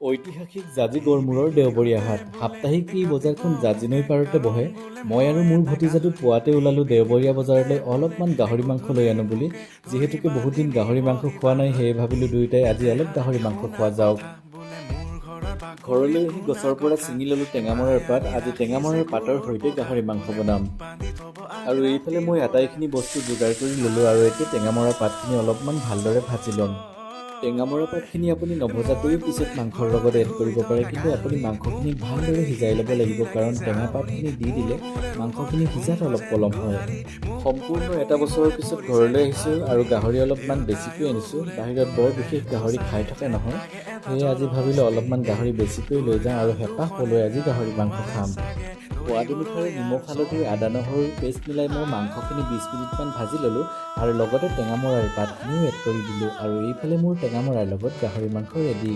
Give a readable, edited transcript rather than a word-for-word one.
ঐতিহাসিক জাজি গড়মূৰৰ দেওবৰীয়া হাট সাপ্তাহিক এই বজাৰখন জাজি নৈ পাৰতে বহে। মই আৰু মোৰ ভতিজাটো পুৱাতে ওলালোঁ দেওবৰীয়া বজাৰলৈ অলপমান গাহৰি মাংস লৈ আনো বুলি। যিহেতুকে বহুত দিন গাহৰি মাংস খোৱা নাই, সেয়ে ভাবিলোঁ দুয়োটাই আজি অলপ গাহৰি মাংস খোৱা যাওক। ঘৰলৈ আহি গছৰ পৰা ছিঙি ল'লোঁ টেঙামৰাৰ পাত। আজি টেঙামৰাৰ পাতৰ সৈতে গাহৰি মাংস বনাম। আৰু এইফালে মই আটাইখিনি বস্তু যোগাৰ কৰি ল'লোঁ আৰু এতিয়া টেঙামৰা পাতখিনি অলপমান ভালদৰে ভাজি ল'ম। টেঙামৰা পাতখিনি আপুনি নভজাকৈও পিছত মাংসৰ লগত এড কৰিব পাৰে, কিন্তু আপুনি মাংসখিনি ভালদৰে সিজাই ল'ব লাগিব, কাৰণ টেঙা পাতখিনি দি দিলে মাংসখিনি সিজাত অলপ পলম হয়। সম্পূৰ্ণ এটা বছৰৰ পিছত ঘৰলৈ আহিছোঁ আৰু গাহৰি অলপমান বেছিকৈ আনিছোঁ। বাহিৰত বৰ বিশেষ গাহৰি খাই থকা নহয়, সেয়ে আজি ভাবিলোঁ অলপমান গাহৰি বেছিকৈ লৈ যাওঁ আৰু হেঁপাহ পলুৱাই আজি গাহৰি মাংস খাম। সোৱাদ অনুসাৰে নিমখ, হালধি, আদা নহৰুৰ পেষ্ট মিলাই মই মাংসখিনি 20 মিনিটমান ভাজি ল'লোঁ আৰু লগতে টেঙামৰাৰ পাতখিনিও এড কৰি দিলোঁ। আৰু এইফালে মোৰ টেঙামৰাৰ লগত গাহৰি মাংস ৰেডি।